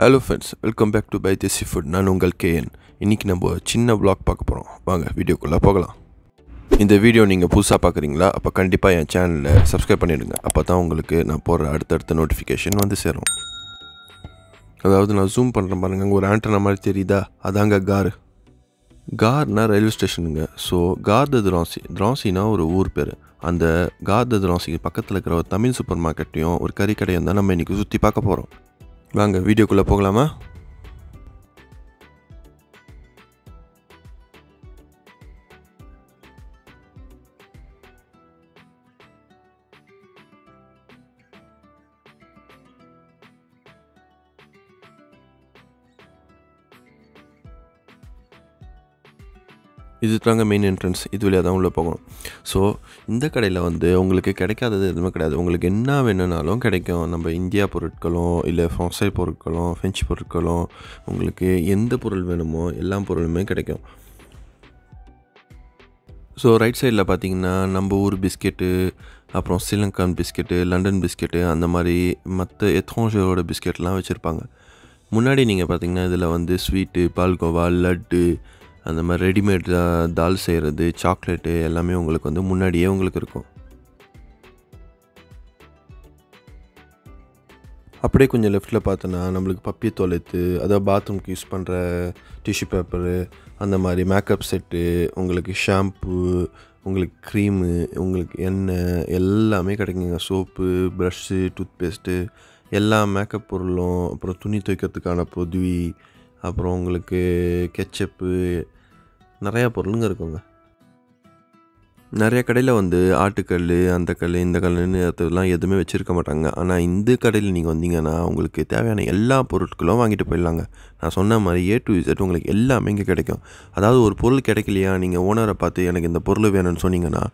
Hello friends, welcome back to by Desi food. நான் உங்கள் KN. இன்றைக்கி நம்ம சின்ன வ்ளாக் பார்க்க போகிறோம். வாங்க வீடியோக்குள்ளே போகலாம். இந்த வீடியோ நீங்கள் புதுசாக பார்க்குறீங்களா? அப்போ கண்டிப்பாக என் சேனலில் சப்ஸ்கிரைப் பண்ணிவிடுங்க. அப்போ தான் உங்களுக்கு நான் போடுற அடுத்தடுத்த நோட்டிஃபிகேஷன் வந்து சேரும். அதாவது நான் ஜூம் பண்ணுறேன் பாருங்கள், அங்கே ஒரு ஆண்டனா மாதிரி தெரியுதா? அதாங்க கார்னா ரயில்வே ஸ்டேஷனுங்க. ஸோ கார் த திரான்சினா ஒரு ஊர் பேர். அந்த கார் த திரான்சிக்கு பக்கத்தில் இருக்கிற ஒரு தமிழ் சூப்பர் மார்க்கெட்டையும் ஒரு கறி கடையும் தான் நம்ம இன்றைக்கி சுற்றி பார்க்க போகிறோம். வாங்க வீடியோக்குள்ளே போகலாமா? இது தாங்க மெயின் என்ட்ரன்ஸ். இது வழியாக தான் உள்ளே போகணும். ஸோ இந்த கடையில் வந்து உங்களுக்கு கிடைக்காதது எதுவுமே கிடையாது. உங்களுக்கு என்ன வேணும்னாலும் கிடைக்கும். நம்ம இந்தியா பொருட்களும் இல்லை ஃப்ரான்ஸை பொருட்களும் ஃப்ரெஞ்சு பொருட்களும் உங்களுக்கு எந்த பொருள் வேணுமோ எல்லா பொருளுமே கிடைக்கும். ஸோ ரைட் சைடில் பார்த்தீங்கன்னா நம்ம ஊர் பிஸ்கெட்டு, அப்புறம் ஸ்ரீலங்கான் பிஸ்கெட்டு, லண்டன் பிஸ்கெட்டு, அந்த மாதிரி மற்ற எத்ராஞ்சரோட பிஸ்கெட்லாம் வச்சுருப்பாங்க. முன்னாடி நீங்கள் பார்த்தீங்கன்னா இதில் வந்து ஸ்வீட்டு, பால்கோவா, லட்டு, அந்த மாதிரி ரெடிமேட் தால் செய்கிறது, சாக்லேட்டு எல்லாமே உங்களுக்கு வந்து முன்னாடியே உங்களுக்கு இருக்கும். அப்படியே கொஞ்சம் லெஃப்ட்டில் பார்த்தோன்னா நம்மளுக்கு பப்பி தொலைத்து, அதாவது பாத்ரூம்க்கு யூஸ் பண்ணுற டிஷ்யூ பேப்பரு, அந்த மாதிரி மேக்கப் செட்டு, உங்களுக்கு ஷாம்பு, உங்களுக்கு க்ரீமு, உங்களுக்கு எண்ணெய் எல்லாமே கிடைக்குங்க. சோப்பு, ப்ரஷ்ஷு, டூத்பேஸ்ட்டு, எல்லா மேக்கப் பொருளும், அப்புறம் துணி துவைக்கிறதுக்கான பொதுவி, அப்புறம் உங்களுக்கு கெச்சப்பு, நிறையா பொருளுங்க இருக்குங்க. நிறைய கடையில் வந்து ஆட்டுக்கல், அந்த கல், இந்த கல்லுன்னு அதெல்லாம் எதுவுமே வச்சுருக்க மாட்டாங்க. ஆனால் இந்த கடையில் நீங்கள் வந்தீங்கன்னா உங்களுக்கு தேவையான எல்லா பொருட்களும் வாங்கிட்டு போயிடலாங்க. நான் சொன்ன மாதிரி A to Z உங்களுக்கு எல்லாமே இங்கே கிடைக்கும். அதாவது ஒரு பொருள் கிடைக்கலையா, நீங்கள் ஓனரை பார்த்து எனக்கு இந்த பொருள் வேணும்னு சொன்னீங்கன்னா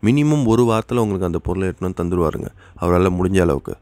மினிமம் ஒரு வாரத்தில் உங்களுக்கு அந்த பொருளை எடுத்துன்னு தந்துடுவாருங்க, அவரால் முடிஞ்ச அளவுக்கு.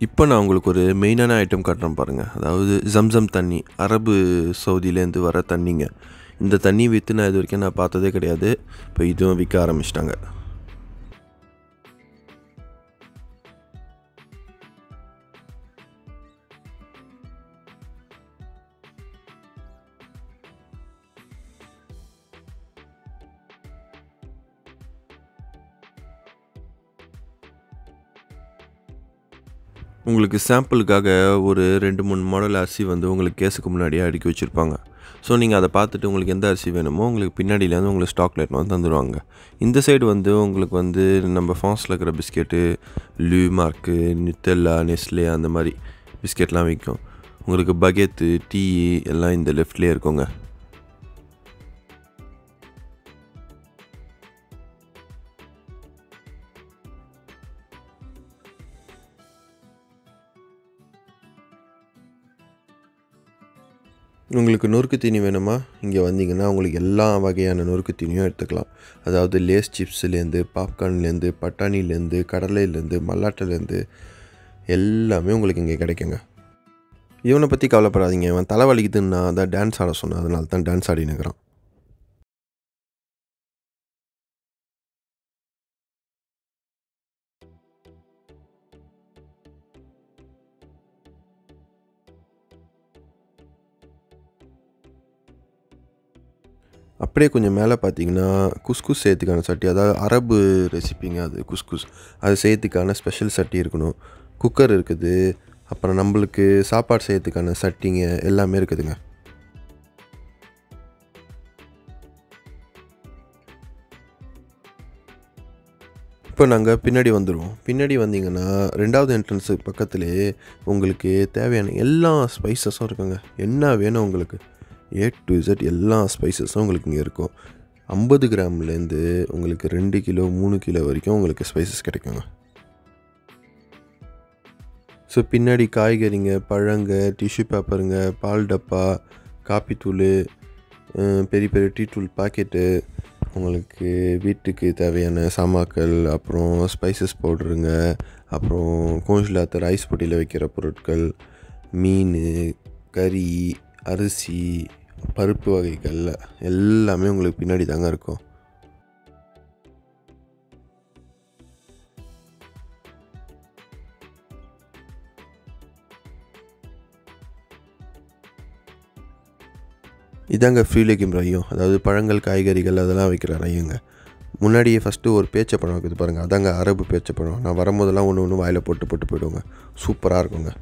இப்போ நான் உங்களுக்கு ஒரு மெயினான ஐட்டம் காட்டுறேன் பாருங்கள். அதாவது ஜம்சம் தண்ணி, அரபு சவுதியிலேருந்து வர தண்ணிங்க. இந்த தண்ணி விற்று நான் இது வரைக்கும் நான் பார்த்ததே கிடையாது. இப்போ இதுவும் விற்க ஆரம்பிச்சிட்டாங்க. உங்களுக்கு சாம்பிளுக்காக ஒரு 2-3 மாடல் அரிசி வந்து உங்களுக்கு கேஸுக்கு முன்னாடியே அடுக்கி வச்சுருப்பாங்க. ஸோ நீங்கள் அதை பார்த்துட்டு உங்களுக்கு எந்த அரிசி வேணுமோ உங்களுக்கு பின்னாடியிலேருந்து உங்களுக்கு ஸ்டாக்லேட் வந்து தந்துடுவாங்க. இந்த சைடு வந்து உங்களுக்கு வந்து நம்ம ஃப்ரான்ஸில் இருக்கிற பிஸ்கெட்டு, லூ மார்க்கு, நியூட்டெல்லா, நெஸ்லே அந்த மாதிரி பிஸ்கெட்லாம் விற்கும். உங்களுக்கு பகெத்து, டீ எல்லாம் இந்த லெஃப்ட்லேயே இருக்குங்க. உங்களுக்கு நொறுக்கு தீனி வேணுமா? இங்கே வந்தீங்கன்னா உங்களுக்கு எல்லா வகையான நொறுக்கு தீனியும் எடுத்துக்கலாம். அதாவது லேஸ் சிப்ஸ்லேருந்து, பாப்கார்ன்லேருந்து, பட்டாணிலேருந்து, கடலையிலேருந்து, மல்லாட்டிலேருந்து எல்லாமே உங்களுக்கு இங்கே கிடைக்குங்க. இவனை பற்றி கவலைப்படாதீங்க, இவன் தலைவலிக்குதுன்னா அதான் டான்ஸ் ஆட சொன்னான், அதனால தான் டான்ஸ் ஆடினுக்கிறான். அப்படியே கொஞ்சம் மேலே பார்த்தீங்கன்னா குஸ்குஸ் செய்யறதுக்கான சட்டி, அதாவது அரபு ரெசிப்பிங்க அது குஸ்குஸ். அது செய்யறதுக்கான ஸ்பெஷல் சட்டி இருக்கணும். குக்கர் இருக்குது, அப்புறம் நம்மளுக்கு சாப்பாடு செய்யறதுக்கான சட்டிங்க எல்லாமே இருக்குதுங்க. இப்போ நாங்கள் பின்னாடி வந்துடுவோம். பின்னாடி வந்தீங்கன்னா 2வது என்ட்ரன்ஸுக்கு பக்கத்துலேயே உங்களுக்கு தேவையான எல்லா ஸ்பைசஸும் இருக்குங்க. என்ன வேணும் உங்களுக்கு A to Z எல்லா ஸ்பைசஸும் உங்களுக்கு இங்கே இருக்கும். 50 கிராம்லேருந்து உங்களுக்கு 2 கிலோ 3 கிலோ வரைக்கும் உங்களுக்கு ஸ்பைசஸ் கிடைக்குங்க. ஸோ பின்னாடி காய்கறிங்க, பழங்க, டிஷ்யூ பேப்பருங்க, பால் டப்பா, காப்பி தூள், பெரிய பெரிய டீ தூள் பாக்கெட்டு, உங்களுக்கு வீட்டுக்கு தேவையான சாமாக்கள், அப்புறம் ஸ்பைசஸ் பவுடருங்க, அப்புறம் கோஞ்சிலாத்த ரைஸ் பொட்டியில் வைக்கிற பொருட்கள், மீன், கறி, அரிசி, பருப்பு வகைகள் எல்லாமே உங்களுக்கு பின்னாடி தாங்க இருக்கும். இதாங்க ஃப்ரீலேக்கும் ரையும், அதாவது பழங்கள், காய்கறிகள் அதெல்லாம் வைக்கிற ரையுங்க. முன்னாடியே ஃபஸ்ட்டு ஒரு பேச்சப்பழம் இருக்குது பாருங்கள், அதாங்க அரபு பேச்சப்பழம். நான் வரும்போதெல்லாம் ஒன்று வாயில் போட்டு போயிடுவோங்க. சூப்பராக இருக்குங்க.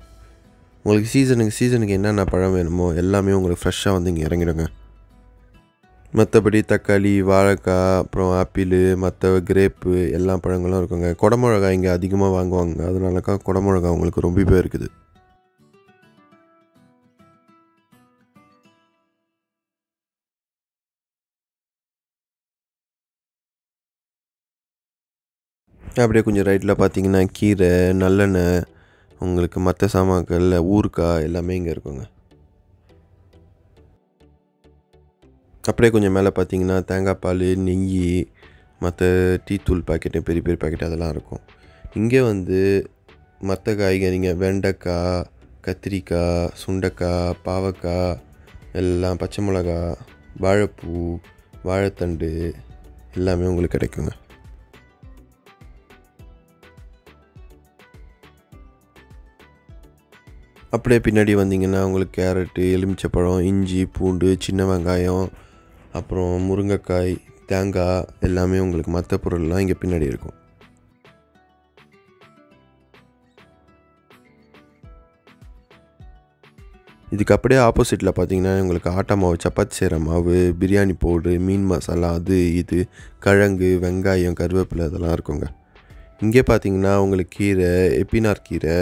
உங்களுக்கு சீசனுக்கு என்னென்ன பழம் வேணுமோ எல்லாமே உங்களுக்கு ஃப்ரெஷ்ஷாக வந்து இங்கே இறங்கிடுங்க. மற்றபடி தக்காளி, வாழைக்காய், அப்புறம் ஆப்பிள், மற்ற கிரேப்பு எல்லா பழங்களும் இருக்குங்க. குடமிளகா இங்கே அதிகமாக வாங்குவாங்க, அதனாலக்கா குடமிளகா உங்களுக்கு ரொம்பவே இருக்குது. அப்படியே கொஞ்சம் ரைட்டில் பார்த்தீங்கன்னா கீரை, நல்லெண்ணெய், உங்களுக்கு மற்ற சாமான்கள், ஊறுகாய் எல்லாமே இங்கே இருக்குங்க. அப்படியே கொஞ்சம் மேலே பார்த்தீங்கன்னா தேங்காய் பால், நெய், மற்ற டீத்தூள் பாக்கெட்டு, பெரிய பெரிய பாக்கெட்டு அதெல்லாம் இருக்கும். இங்கே வந்து மற்ற காய்கறிங்க வெண்டைக்காய், கத்திரிக்காய், சுண்டைக்காய், பாவக்காய் எல்லாம், பச்சை மிளகா, வாழைப்பூ, வாழைத்தண்டு எல்லாமே உங்களுக்கு கிடைக்குங்க. அப்படியே பின்னாடி வந்தீங்கன்னா உங்களுக்கு கேரட்டு, எலுமிச்சைப்பழம், இஞ்சி, பூண்டு, சின்ன வெங்காயம், அப்புறம் முருங்கைக்காய், தேங்காய் எல்லாமே உங்களுக்கு மற்ற பொருள்லாம் இங்கே பின்னாடி இருக்கும். இதுக்கு அப்படியே ஆப்போசிட்டில் பார்த்தீங்கன்னா உங்களுக்கு ஆட்டா மாவு, சப்பாத்தி செய்கிற மாவு, பிரியாணி பவுட்ரு, மீன் மசாலா, அது இது, கிழங்கு, வெங்காயம், கருவேப்பிலை அதெல்லாம் இருக்குங்க. இங்கே பார்த்தீங்கன்னா உங்களுக்கு கீரை, எப்பினார் கீரை,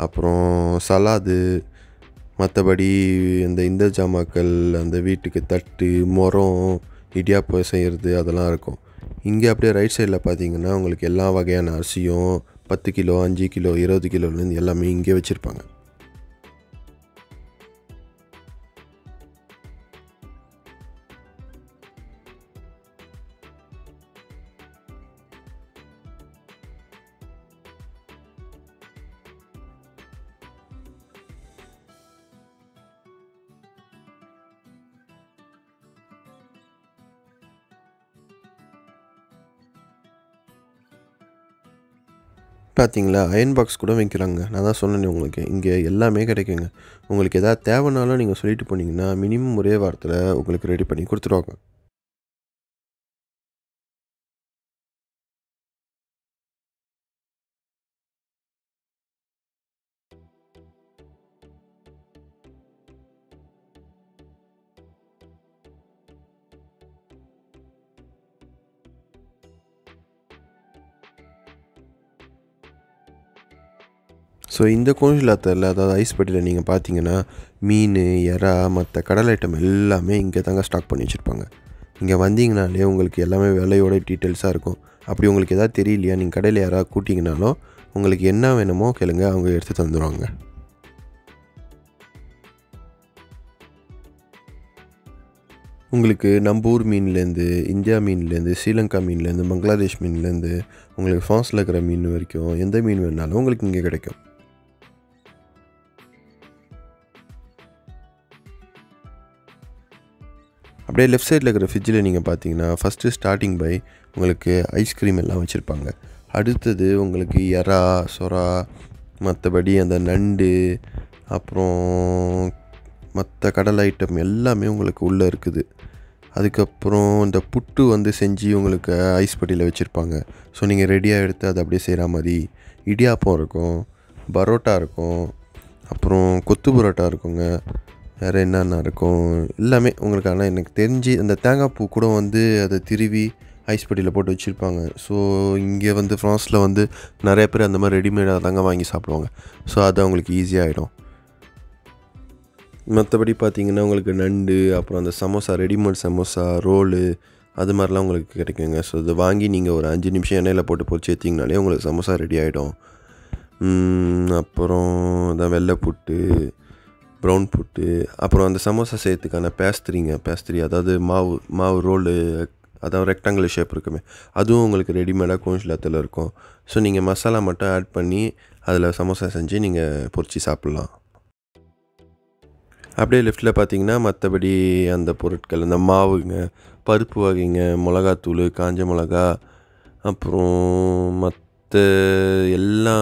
அப்புறம் சலாது, மற்றபடி இந்த ஜாமாக்கள், அந்த வீட்டுக்கு தட்டு, முறம், இடியாப்பம் செய்கிறது அதெல்லாம் இருக்கும். இங்கே அப்படியே ரைட் சைடில் பார்த்தீங்கன்னா உங்களுக்கு எல்லா வகையான அரிசியும் 10 கிலோ, 5 கிலோ, 20 கிலோலேருந்து எல்லாமே இங்கே வச்சுருப்பாங்க. பார்த்தீங்களா, அயன் பாக்ஸ் கூட வைக்கிறாங்க. நான் தான் சொன்னேனே உங்களுக்கு, இங்கே எல்லாமே கிடைக்குங்க. உங்களுக்கு எதாவது தேவைனாலும் நீங்கள் சொல்லிட்டு போனீங்கன்னா மினிமம் ஒரே வாரத்தில் உங்களுக்கு ரெடி பண்ணி கொடுத்துருவாங்க. ஸோ இந்த கோஞ்சிலாத்தில், அதாவது ஐஸ் பெட்டியில் நீங்கள் பார்த்தீங்கன்னா மீன், எறா, மற்ற கடல் ஐட்டம் எல்லாமே இங்கே தாங்க ஸ்டாக் பண்ணி வச்சுருப்பாங்க. இங்கே வந்தீங்கனாலே உங்களுக்கு எல்லாமே விலையோட டீட்டெயில்ஸாக இருக்கும். அப்படி உங்களுக்கு எதாவது தெரியலையா, நீங்கள் கடையில் யாராவது கூட்டிங்கனாலும் உங்களுக்கு என்ன வேணுமோ கேளுங்க, அவங்க எடுத்து தந்துடுவாங்க. உங்களுக்கு நம்ம ஊர் மீன்லேருந்து, இந்தியா மீன்லேருந்து, ஸ்ரீலங்கா மீன்லேருந்து, பங்களாதேஷ் மீன்லேருந்து, உங்களுக்கு ஃப்ரான்ஸில் இருக்கிற மீன் வரைக்கும் எந்த மீன் வேணாலும் உங்களுக்கு இங்கே கிடைக்கும். அப்படியே லெஃப்ட் சைடில் இருக்கிற ஃப்ரிட்ஜில் நீங்கள் பார்த்தீங்கன்னா ஃபஸ்ட்டு ஸ்டார்டிங் பை உங்களுக்கு ஐஸ்கிரீம் எல்லாம் வச்சுருப்பாங்க. அடுத்தது உங்களுக்கு எறா, சொரா, மற்றபடி அந்த நண்டு, அப்புறம் மற்ற கடல் ஐட்டம் எல்லாமே உங்களுக்கு உள்ளே இருக்குது. அதுக்கப்புறம் இந்த புட்டு வந்து செஞ்சு உங்களுக்கு ஐஸ் பெட்டியில் வச்சுருப்பாங்க. ஸோ நீங்கள் ரெடியாக எடுத்து அதை அப்படியே செய்கிற மாதிரி. இடியாப்பம் இருக்கும், பரோட்டா இருக்கும், அப்புறம் கொத்து பரோட்டா இருக்குங்க. வேறு என்னென்ன இருக்கும் எல்லாமே உங்களுக்கு. ஆனால் எனக்கு தெரிஞ்சு அந்த தேங்காய் பூ கூட வந்து அதை திருவி ஐஸ் பெட்டியில் போட்டு வச்சுருப்பாங்க. ஸோ இங்கே வந்து ஃப்ரான்ஸில் வந்து நிறைய பேர் அந்த மாதிரி ரெடிமேடாக தாங்க வாங்கி சாப்பிடுவாங்க. ஸோ அது அவங்களுக்கு ஈஸியாகிடும். மற்றபடி பார்த்திங்கன்னா உங்களுக்கு நண்டு, அப்புறம் அந்த சமோசா, ரெடிமேட் சமோசா, ரோலு அது மாதிரிலாம் உங்களுக்கு கிடைக்குங்க. ஸோ இதை வாங்கி நீங்கள் ஒரு 5 நிமிஷம் எண்ணெயில் போட்டு பொரிச்சு ஏற்றிங்கனாலே உங்களுக்கு சமோசா ரெடி ஆகிடும். அப்புறம் இந்த வெள்ளை புட்டு, ப்ரௌன் புட்டு, அப்புறம் அந்த சமோசா செய்யறதுக்கான பேஸ்திரி, அதாவது மாவு ரோலு, அதான் ரெக்டாங்குலர் ஷேப் இருக்குமே, அதுவும் உங்களுக்கு ரெடிமேடாக கோன்ஷிலாத்தில் இருக்கும். ஸோ நீங்கள் மசாலா மட்டும் ஆட் பண்ணி அதில் சமோசா செஞ்சு நீங்கள் பொரிச்சு சாப்பிட்லாம். அப்படியே லெஃப்ட்டில் பார்த்தீங்கன்னா மற்றபடி அந்த பொருட்கள், இந்த மாவுங்க, பருப்பு வகைங்க, மிளகாத்தூள், காஞ்ச மிளகா, அப்புறம் மற்ற எல்லா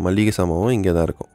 மளிகை சாமானும் இங்கே தான் இருக்கும்.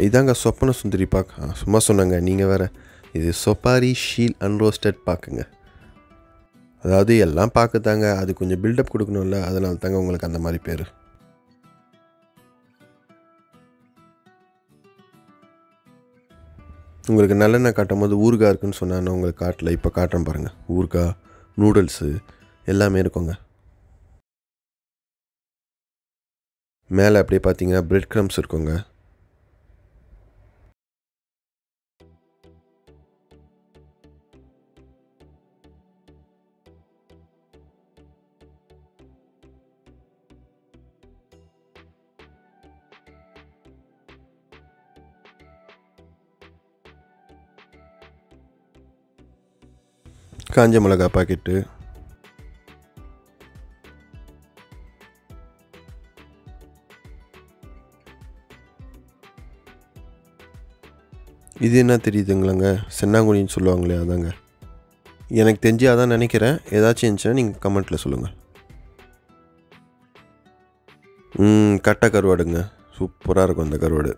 இதாங்க சொப்பன சுந்தரி பாக். சும்மா சொன்னாங்க, நீங்கள் வேறு. இது சொப்பாரி ஷீல் அன்ரோஸ்டட் பாக்குங்க. அதாவது எல்லாம் பார்க்குதாங்க, அது கொஞ்சம் பில்டப் கொடுக்கணும்ல, அதனால தாங்க உங்களுக்கு அந்த மாதிரி பேர். உங்களுக்கு நல்லெண்ணெய் காட்டும் போது ஊறுகாய் இருக்குன்னு சொன்னான்னு உங்களுக்கு காட்டல, இப்போ காட்டுறேன் பாருங்கள். ஊறுகாய், நூடுல்ஸு எல்லாமே இருக்குங்க. மேலே அப்படியே பார்த்தீங்கன்னா பிரெட் க்ரம்ஸ் இருக்குங்க. காஞ்ச மிளகா பாக்கெட்டு, இது என்ன தெரியுதுங்களாங்க, சென்னாங்குனின்னு சொல்லுவாங்களே, அதாங்க. எனக்கு தெரிஞ்சு அதான் நினைக்கிறேன். ஏதாச்சும் இருந்துச்சுன்னா நீங்கள் கமெண்ட்டில் சொல்லுங்கள். கட்டை கருவாடுங்க, சூப்பராக இருக்கும் அந்த கருவாடு.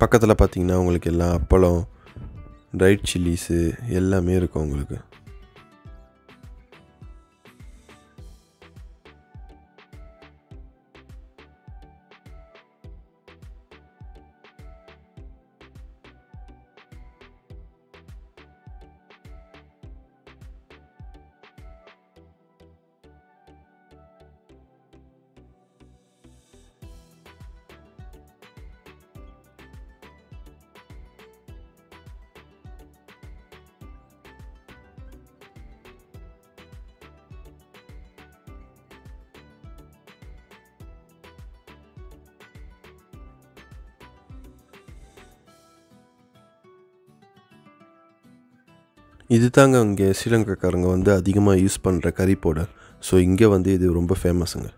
பக்கத்தில் பார்த்தீங்கன்னா உங்களுக்கு எல்லாம் அப்பளம், ட்ரைட் சில்லிஸு எல்லாமே இருக்கும் உங்களுக்கு. இது தாங்க இங்கே ஸ்ரீலங்காக்காரங்க வந்து அதிகமாக யூஸ் பண்ணுற கறி பவுடர். ஸோ இங்கே வந்து இது ரொம்ப ஃபேமஸுங்க.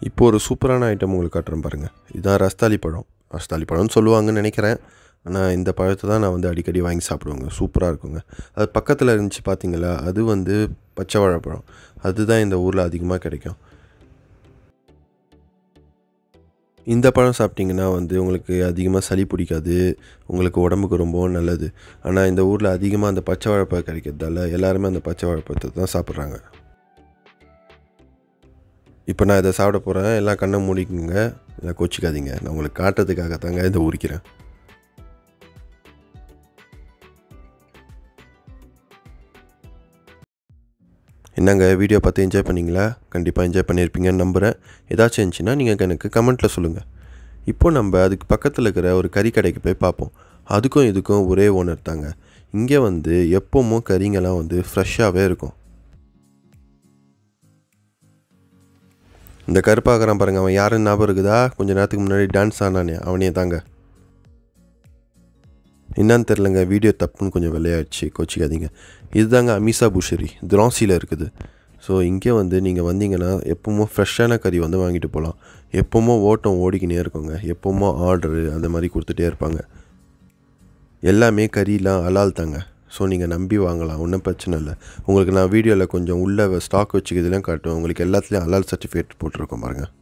இப்போது ஒரு சூப்பரான ஐட்டம் உங்களுக்கு காட்டுறேன் பாருங்கள். இதுதான் ரஸ்தாளி பழம். ரஸ்தாளி பழம்னு சொல்லுவாங்கன்னு நினைக்கிறேன். ஆனால் இந்த பழத்தை தான் நான் வந்து அடிக்கடி வாங்கி சாப்பிடுவேங்க. சூப்பராக இருக்குங்க. அது பக்கத்தில் இருந்துச்சு பார்த்தீங்களா, அது வந்து பச்சை வாழைப்பழம். அதுதான் இந்த ஊரில் அதிகமாக கிடைக்கும். இந்த பழம் சாப்பிட்டிங்கன்னா வந்து உங்களுக்கு அதிகமாக சளி பிடிக்காது, உங்களுக்கு உடம்புக்கு ரொம்பவும் நல்லது. ஆனால் இந்த ஊரில் அதிகமாக அந்த பச்சை வாழைப்பழம் கிடைக்கிறதால எல்லாருமே அந்த பச்சை வாழைப்பழத்தை தான் சாப்பிட்றாங்க. இப்போ நான் இதை சாப்பிட போகிறேன். எல்லாம் கண்ணை மூடிக்குங்க, இல்லை கோச்சிக்காதீங்க. நான் உங்களுக்கு காட்டுறதுக்காக தாங்க இதை உரிக்கிறேன். என்னங்க, வீடியோ பார்த்து என்ஜாய் பண்ணிங்களா? கண்டிப்பாக என்ஜாய் பண்ணியிருப்பீங்கன்னு நம்புகிறேன். ஏதாச்சும் இருந்துச்சுன்னா நீங்கள் எனக்கு கமெண்ட்டில் சொல்லுங்கள். இப்போ நம்ம அதுக்கு பக்கத்தில் இருக்கிற ஒரு கறி கடைக்கு போய் பார்ப்போம். அதுக்கும் இதுக்கும் ஒரே ஓனர் தாங்க. இங்கே வந்து எப்போவும் கறிங்கெல்லாம் வந்து ஃப்ரெஷ்ஷாகவே இருக்கும். இந்த கருப்பாகிறான் பாருங்கள், அவன் யாருன்னு ஞாபகம் இருக்குதா? கொஞ்சம் நேரத்துக்கு முன்னாடி டான்ஸ் ஆனானே அவனே தாங்க. என்னான்னு தெரிலங்க, வீடியோ தப்புன்னு கொஞ்சம் விளையாடுச்சு, கோச்சிக்காதீங்க. இதுதாங்க அமிஷா புஷரி, திரான்சியில் இருக்குது. ஸோ இங்கே வந்து நீங்கள் வந்தீங்கன்னா எப்போவும் ஃப்ரெஷ்ஷான கறி வந்து வாங்கிட்டு போகலாம். எப்போவும் ஓட்டம் ஓடிக்கினே இருக்கோங்க, எப்போவும் ஆர்டரு அந்த மாதிரி கொடுத்துட்டே இருப்பாங்க. எல்லாமே கறிலாம் ஹலால் தாங்க. ஸோ நீங்கள் நம்பி வாங்கலாம், ஒன்றும் பிரச்சனை இல்லை. உங்களுக்கு நான் வீடியோவில் கொஞ்சம் உள்ள ஸ்டாக் வச்சுக்கிறதுலாம் காட்டுவேன். உங்களுக்கு எல்லாத்துலேயும் ஹலால் சர்டிஃபிகேட் போட்டிருக்கோம் பாருங்கள்.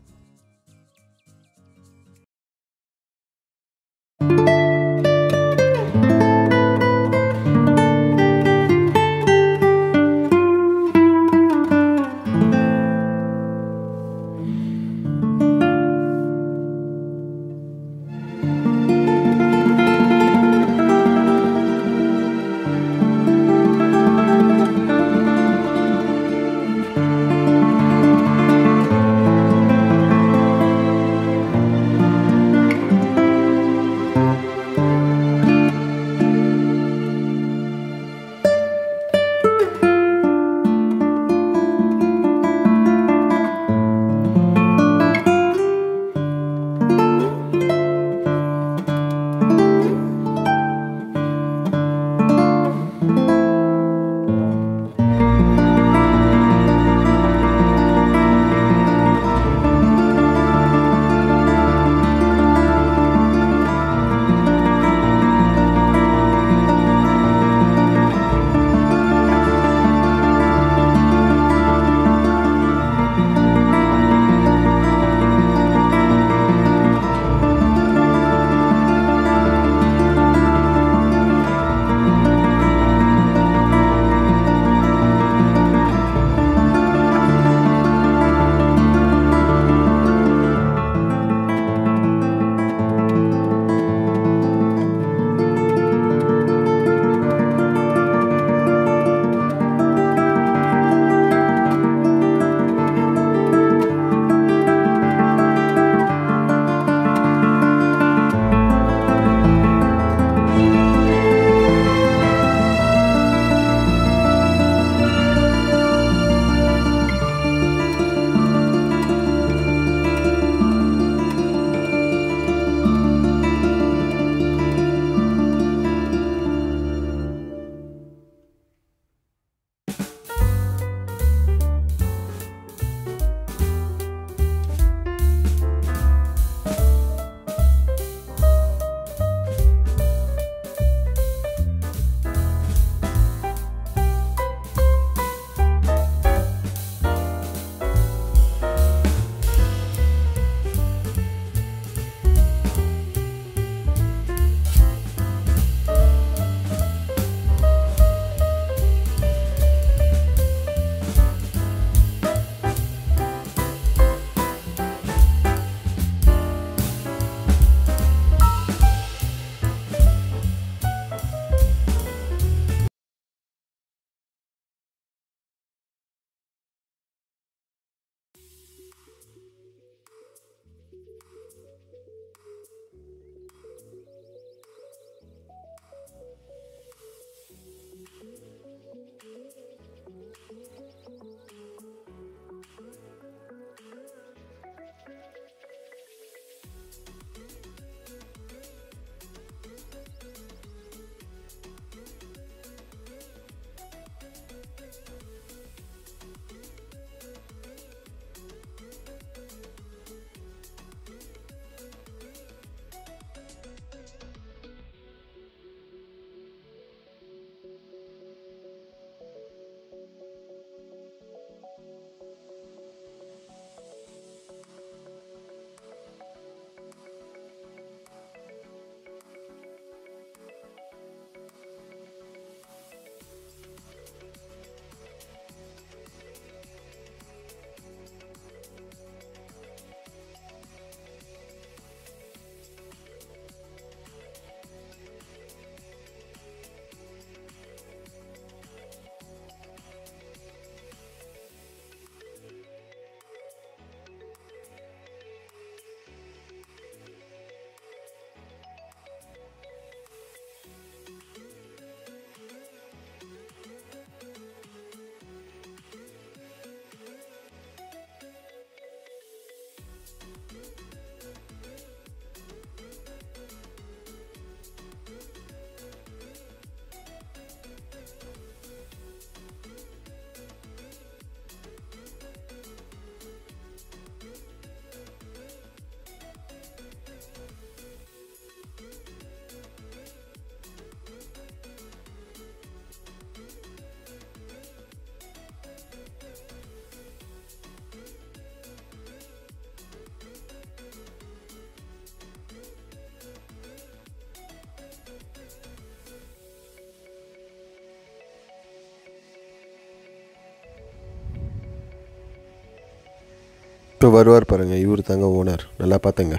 இப்போ வருவார் பாருங்கள், இவர் தாங்க ஓனர். நல்லா பார்த்தங்க.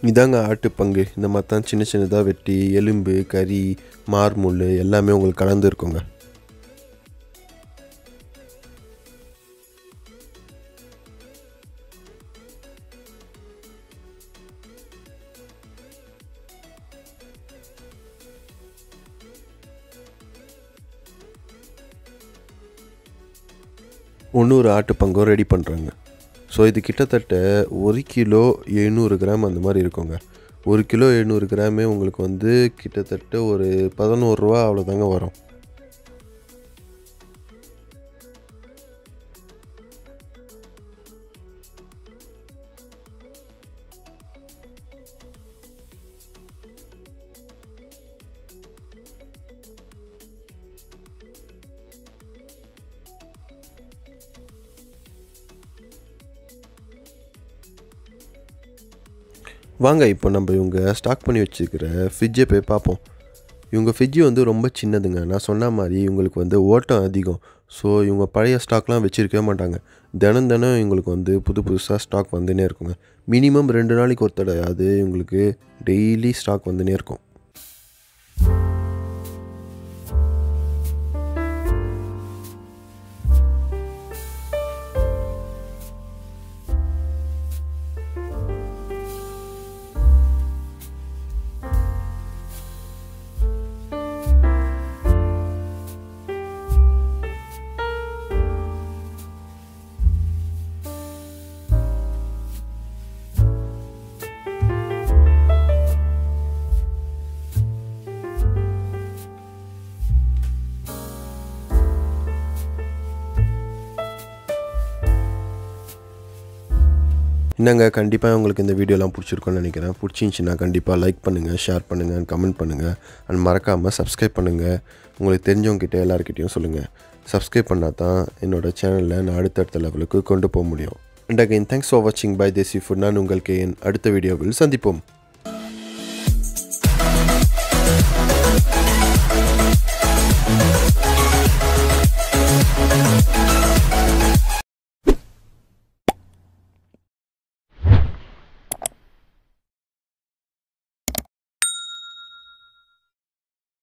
இதாங்க ஆட்டுப்பங்கு. இந்த மாதிரி தான் சின்ன சின்னதாக வெட்டி எலும்பு, கறி, மார்முள் எல்லாமே உங்களுக்கு கலந்து இருக்குங்க. இன்னொரு ஆட்டுப்பங்கும் ரெடி பண்ணுறாங்க. ஸோ இது கிட்டத்தட்ட 1 கிலோ 700 கிராம் அந்த மாதிரி இருக்குங்க. 1 கிலோ 700 கிராமே உங்களுக்கு வந்து கிட்டத்தட்ட ஒரு 11 ரூபா அவ்வளோதாங்க வரும். வாங்க இப்போ நம்ம இவங்க ஸ்டாக் பண்ணி வச்சுருக்கிற ஃப்ரிட்ஜை போய் பார்ப்போம். இவங்க ஃப்ரிட்ஜு வந்து ரொம்ப சின்னதுங்க. நான் சொன்ன மாதிரி இவங்களுக்கு வந்து ஓட்டம் அதிகம். ஸோ இவங்க பழைய ஸ்டாக்லாம் வச்சுருக்கவே மாட்டாங்க. தினம் இவங்களுக்கு வந்து புதுசாக ஸ்டாக் வந்துன்னே இருக்குங்க. மினிமம் 2 நாளைக்கு ஒரு தடவை அது இவங்களுக்கு டெய்லி ஸ்டாக் வந்துன்னே இருக்கும். என்னங்க, கண்டிப்பாக உங்களுக்கு இந்த வீடியோலாம் பிடிச்சிருக்குன்னு நினைக்கிறேன். பிடிச்சிருந்துச்சின்னா கண்டிப்பாக லைக் பண்ணுங்கள், ஷேர் பண்ணுங்கள், கமெண்ட் பண்ணுங்கள். அண்ட் மறக்காமல் சப்ஸ்கிரைப் பண்ணுங்கள். உங்களுக்கு தெரிஞ்சவங்ககிட்ட எல்லாருக்கிட்டையும் சொல்லுங்கள். சப்ஸ்கிரைப் பண்ணால் தான் என்னோடய சேனலில் நான் அடுத்தடுத்த லெவலுக்கு கொண்டு போக முடியும். அண்ட் அகைன் தேங்க்ஸ் ஃபார் வாட்சிங் பை தேசி ஃபுட். நான் உங்கள் கேஎன். அடுத்த வீடியோவில் சந்திப்போம்.